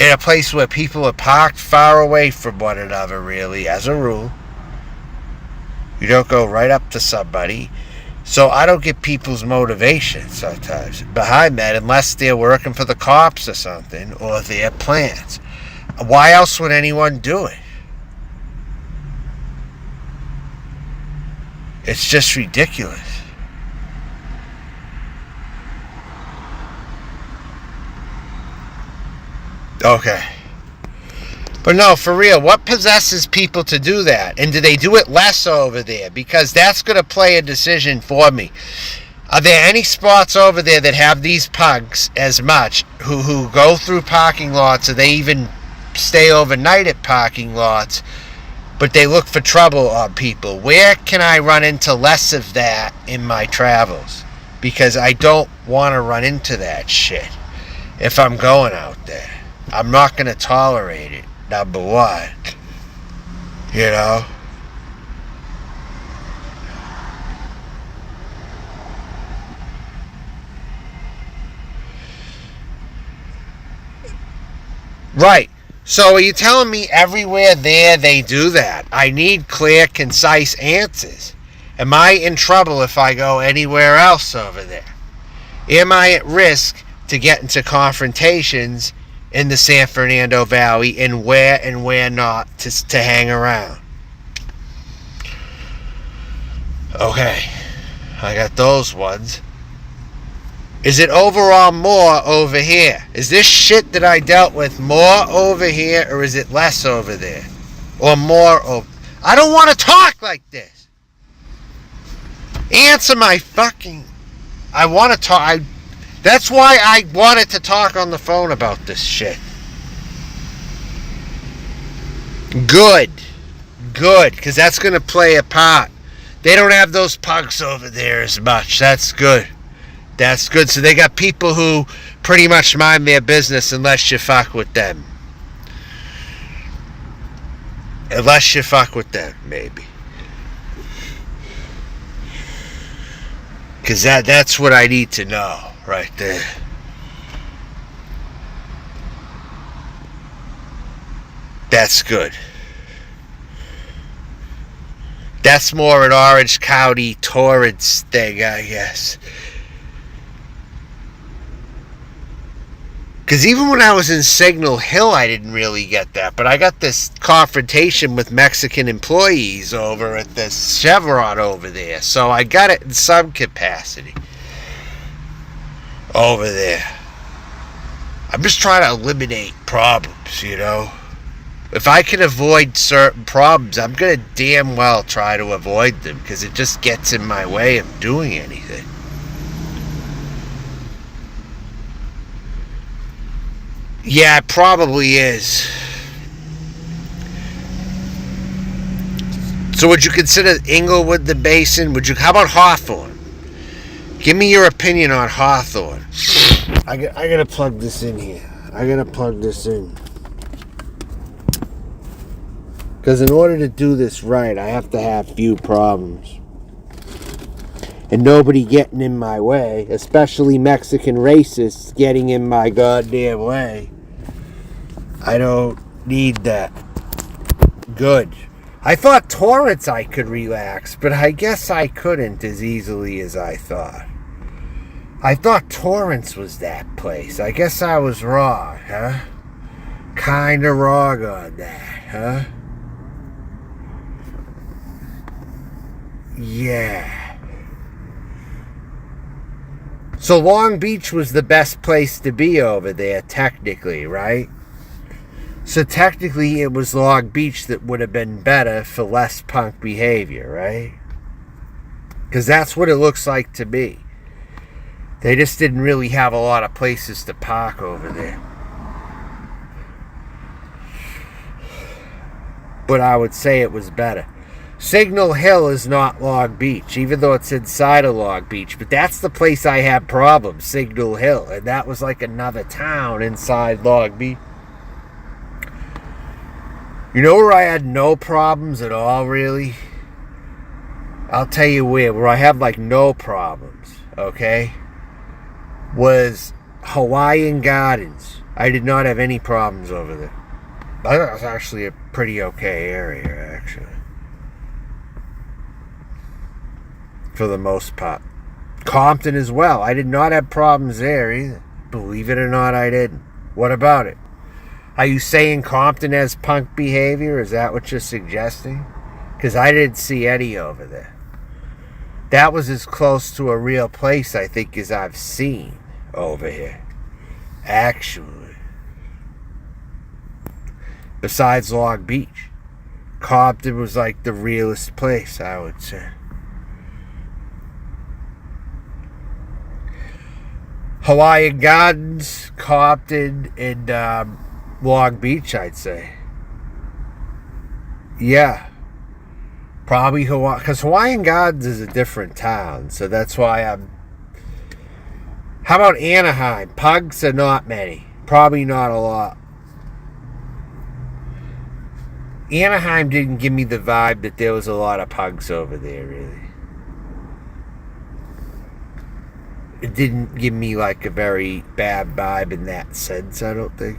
In a place where people are parked far away from one another, really, as a rule. You don't go right up to somebody. So I don't get people's motivation sometimes behind that unless they're working for the cops or something, or they're plants. Why else would anyone do it? It's just ridiculous. Okay. But no, for real, what possesses people to do that? And do they do it less over there? Because that's going to play a decision for me. Are there any spots over there that have these punks as much who go through parking lots? Are they even stay overnight at parking lots, but they look for trouble on people. Where can I run into less of that in my travels? Because I don't want to run into that shit if I'm going out there. I'm not going to tolerate it, number one. You know? Right. So are you telling me everywhere there they do that? I need clear, concise answers. Am I in trouble if I go anywhere else over there? Am I at risk to get into confrontations in the San Fernando Valley, and where not to hang around? Okay. I got those ones. Is it overall more over here? Is this shit that I dealt with more over here, or is it less over there? Or more over... I don't want to talk like this. Answer my fucking... I want to talk... That's why I wanted to talk on the phone about this shit. Good. Good, because that's going to play a part. They don't have those punks over there as much. That's good. That's good. So they got people who pretty much mind their business unless you fuck with them. Unless you fuck with them, maybe. Because that's what I need to know right there. That's good. That's more an Orange County Torrance thing, I guess. Because even when I was in Signal Hill, I didn't really get that. But I got this confrontation with Mexican employees over at this Chevron over there. So I got it in some capacity over there. I'm just trying to eliminate problems, you know. If I can avoid certain problems, I'm going to damn well try to avoid them. Because it just gets in my way of doing anything. Yeah, it probably is. So would you consider Inglewood the basin? How about Hawthorne? Give me your opinion on Hawthorne. I gotta plug this in here. I gotta plug this in. Because in order to do this right, I have to have few problems. And nobody getting in my way, especially Mexican racists getting in my goddamn way. I don't need that. Good. I thought Torrance I could relax, but I guess I couldn't as easily as I thought. I thought Torrance was that place. I guess I was wrong, huh? Kinda wrong on that, huh? Yeah. So Long Beach was the best place to be over there, technically, right? So technically it was Long Beach that would have been better for less punk behavior, right? Because that's what it looks like to me. They just didn't really have a lot of places to park over there. But I would say it was better. Signal Hill is not Long Beach, even though it's inside of Long Beach. But that's the place I had problems, Signal Hill. And that was like another town inside Long Beach. You know where I had no problems at all, really? I'll tell you where I had like no problems, okay? Was Hawaiian Gardens. I did not have any problems over there. I thought it was actually a pretty okay area, actually. For the most part. Compton as well. I did not have problems there either. Believe it or not, I didn't. What about it? Are you saying Compton has punk behavior? Is that what you're suggesting? Because I didn't see any over there. That was as close to a real place, I think, as I've seen over here. Actually. Besides Long Beach. Compton was like the realest place, I would say. Hawaiian Gardens, Compton, and Long Beach, I'd say. Yeah. Probably Hawaii, because Hawaiian Gardens is a different town, so that's why I'm... How about Anaheim? Pugs are not many. Probably not a lot. Anaheim didn't give me the vibe that there was a lot of pugs over there, really. It didn't give me like a very bad vibe in that sense, I don't think.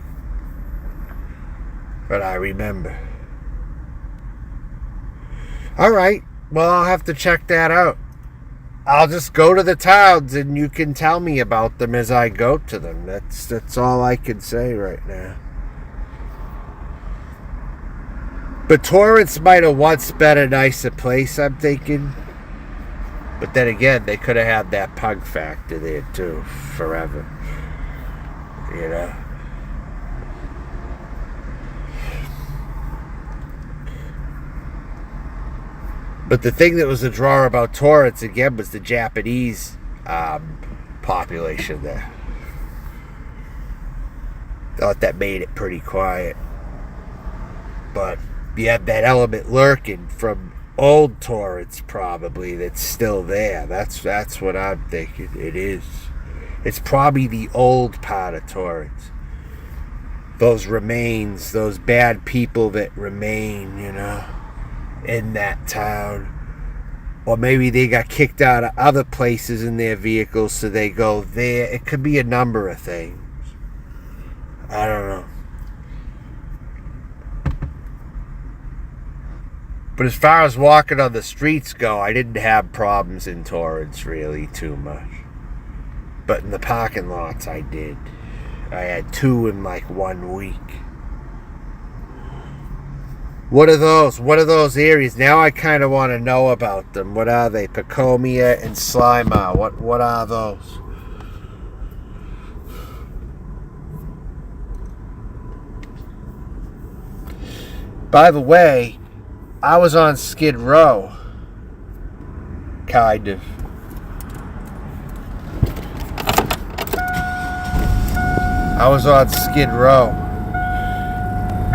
But I remember. Alright, well, I'll have to check that out. I'll just go to the towns and you can tell me about them as I go to them. That's all I can say right now. But Torrance might have once been a nicer place, I'm thinking. But then again, they could have had that pug factor there too, forever. You know? But the thing that was a draw about Torrance, again, was the Japanese population there. Thought that made it pretty quiet. But you have that element lurking from old Torrance, probably, that's still there. That's what I'm thinking it is. It's probably the old part of Torrance. Those remains, those bad people that remain, you know, in that town. Or maybe they got kicked out of other places in their vehicles, so they go there. It could be a number of things. I don't know. But as far as walking on the streets go, I didn't have problems in Torrance really too much. But in the parking lots, I did. I had 2 in like 1 week. What are those? What are those areas? Now I kind of want to know about them. What are they? Pecomia and Slimer. What are those? By the way, I was on Skid Row. Kind of. I was on Skid Row.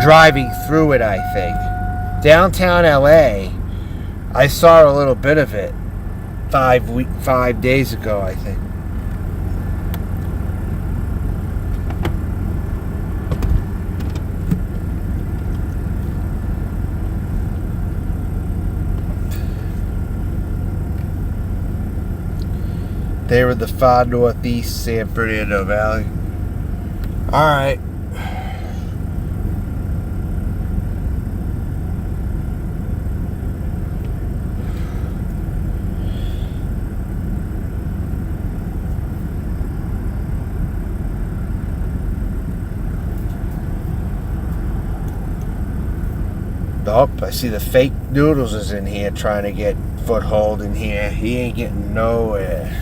Driving through it, I think. Downtown L.A., I saw a little bit of it 5 days ago, I think. They were in the far northeast San Fernando Valley. Alright. Nope, I see the fake Noodles is in here trying to get foothold in here. He ain't getting nowhere.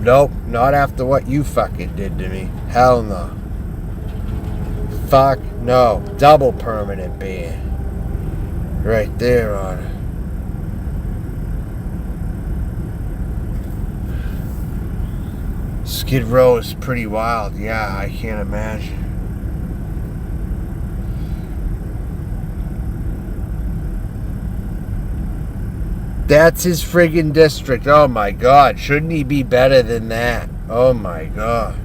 Nope, not after what you fucking did to me. Hell no. Fuck no. Double permanent ban. Right there on it. Skid Row is pretty wild. Yeah, I can't imagine. That's his friggin' district. Oh my god. Shouldn't he be better than that? Oh my god.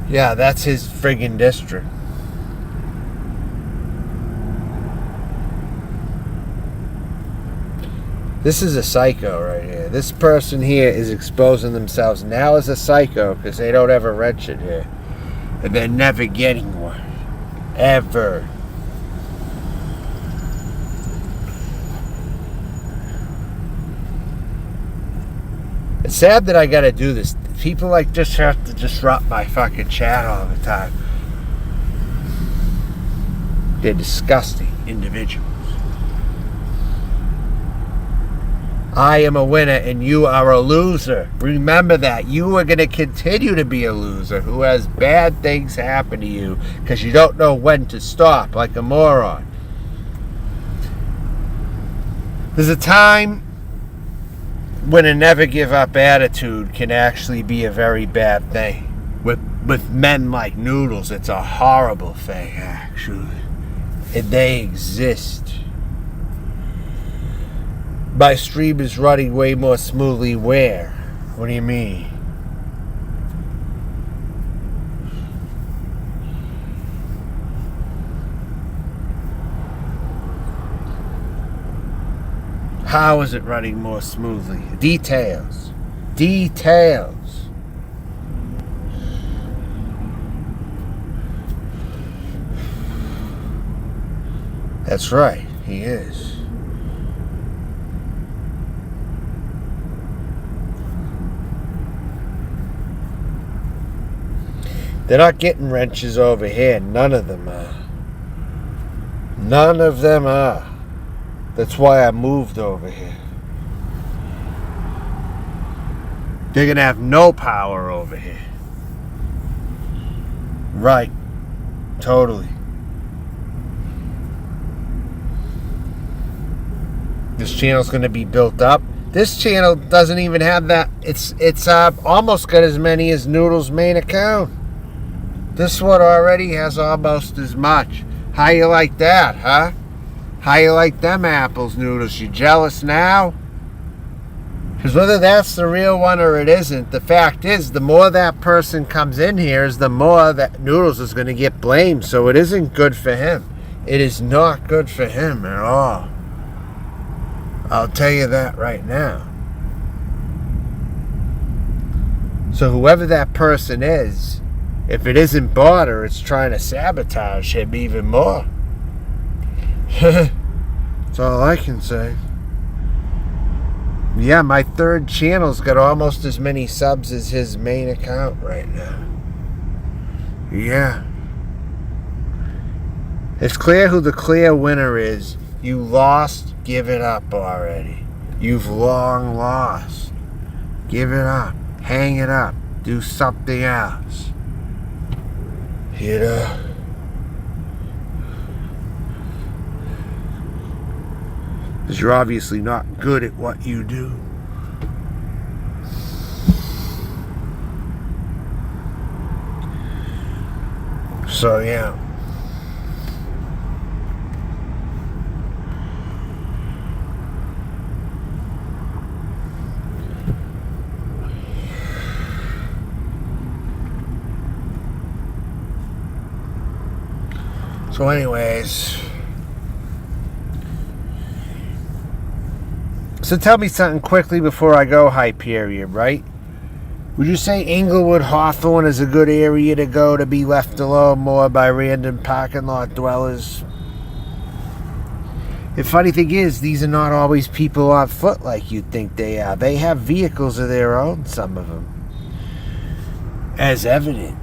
Yeah, that's his friggin' district. This is a psycho right here. This person here is exposing themselves now as a psycho because they don't have a wrench in here. And they're never getting one. Ever. It's sad that I gotta do this. People like just have to disrupt my fucking chat all the time. They're disgusting individuals. I am a winner and you are a loser. Remember that. You are going to continue to be a loser who has bad things happen to you because you don't know when to stop, like a moron. There's a time when a never give up attitude can actually be a very bad thing. With men like Noodles, it's a horrible thing, actually. And they exist. My stream is running way more smoothly where? What do you mean? How is it running more smoothly? Details. Details. That's right, he is. They're not getting wrenches over here. None of them are. None of them are. That's why I moved over here. They're going to have no power over here. Right. Totally. This channel's going to be built up. This channel doesn't even have that. It's almost got as many as Noodles' main account. This one already has almost as much. How you like that, huh? How you like them apples, Noodles? You jealous now? Because whether that's the real one or it isn't, the fact is, the more that person comes in here, is the more that Noodles is going to get blamed. So it isn't good for him. It is not good for him at all. I'll tell you that right now. So whoever that person is, if it isn't Barter, it's trying to sabotage him even more. That's all I can say. Yeah, my third channel's got almost as many subs as his main account right now. Yeah. It's clear who the clear winner is. You lost, give it up already. You've long lost. Give it up. Hang it up. Do something else. You know? Because you're obviously not good at what you do. So, yeah. So anyways, so tell me something quickly before I go, Hyperion, right? Would you say Inglewood Hawthorne is a good area to go to be left alone more by random parking lot dwellers? The funny thing is, these are not always people on foot like you'd think they are. They have vehicles of their own, some of them. As evident.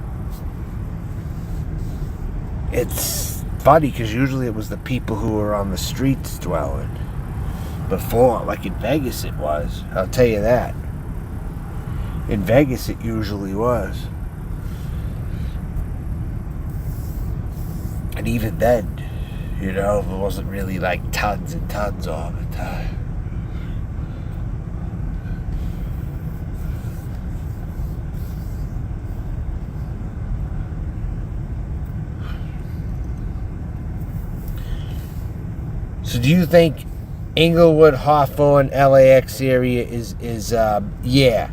It's funny because usually it was the people who were on the streets dwelling before, like in Vegas it was. I'll tell you that. In Vegas it usually was. And even then, you know, it wasn't really like tons and tons all the time. So do you think Inglewood, Hawthorne, LAX area is yeah,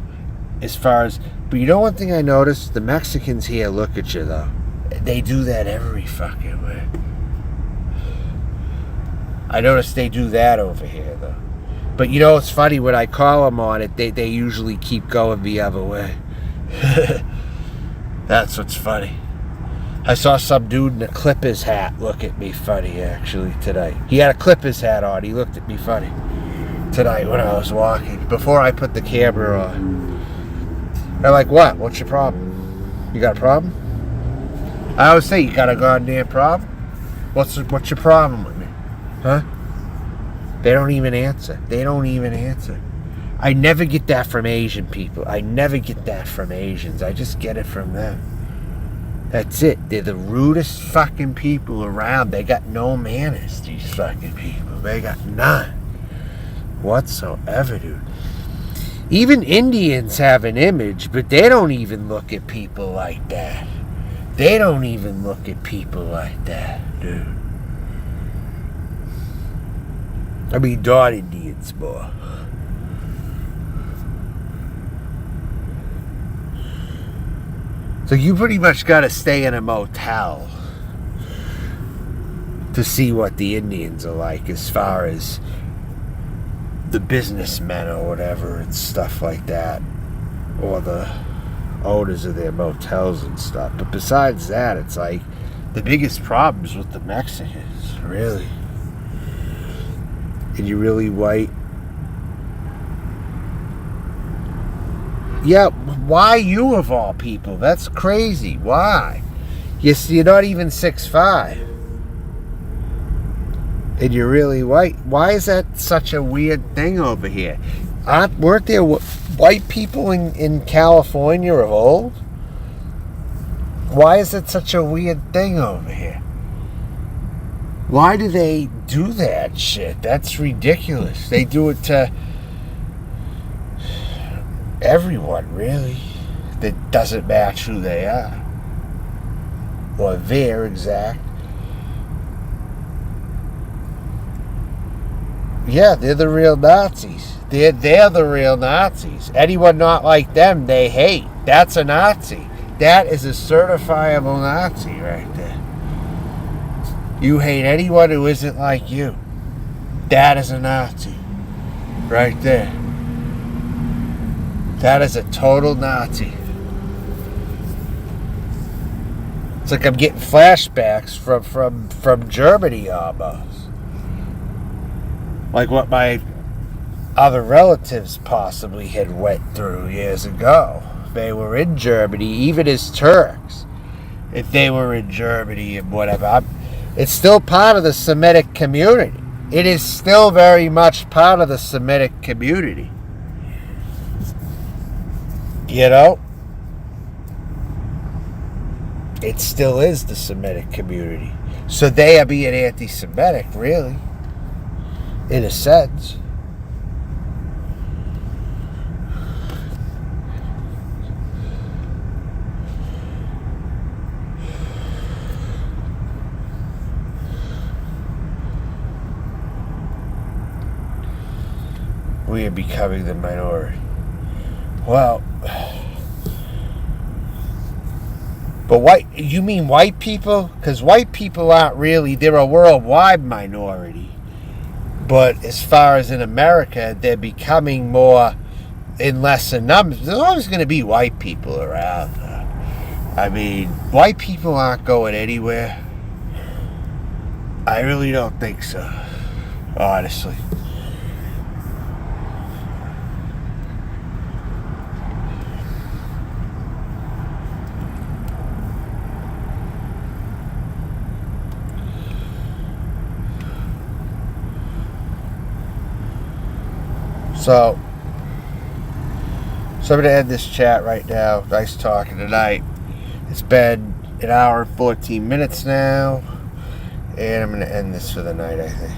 as far as, but you know one thing I noticed? The Mexicans here look at you though. They do that every fucking way. I noticed they do that over here though. But you know it's funny, when I call them on it, they usually keep going the other way. That's what's funny. I saw some dude in a Clippers hat look at me funny, actually, today. He had a Clippers hat on. He looked at me funny tonight when I was walking, before I put the camera on. They're like, what? What's your problem? You got a problem? I always say, you got a goddamn problem? What's your problem with me? Huh? They don't even answer. They don't even answer. I never get that from Asian people. I never get that from Asians. I just get it from them. That's it. They're the rudest fucking people around. They got no manners, these fucking people. They got none whatsoever, dude. Even Indians have an image, but they don't even look at people like that. They don't even look at people like that, dude. I mean, not Indians more. So you pretty much got to stay in a motel to see what the Indians are like, as far as the businessmen or whatever and stuff like that, or the owners of their motels and stuff. But besides that, it's like the biggest problems with the Mexicans, really. And you're really white. Yeah, why you of all people? That's crazy. Why? You're not even 6'5". And you're really white. Why is that such a weird thing over here? Weren't there white people in California of old? Why is it such a weird thing over here? Why do they do that shit? That's ridiculous. They do it to everyone, really, that doesn't match who they are or their exact. Yeah, they're the real Nazis. They're the real Nazis. Anyone not like them, they hate. That's a Nazi. That is a certifiable Nazi right there. You hate anyone who isn't like you. That is a Nazi right there. That is a total Nazi. It's like I'm getting flashbacks from Germany almost. Like what my other relatives possibly had went through years ago. They were in Germany, even as Turks. If they were in Germany and whatever. It's still part of the Semitic community. It is still very much part of the Semitic community. You know? It still is the Semitic community. So they are being anti-Semitic, really. In a sense. We are becoming the minority. Well, but you mean white people? Because white people aren't really, they're a worldwide minority. But as far as in America, they're becoming more in lesser numbers. There's always going to be white people around. I mean, white people aren't going anywhere. I really don't think so, honestly. So I'm going to end this chat right now. Nice talking tonight. It's been an hour and 14 minutes now. And I'm going to end this for the night, I think.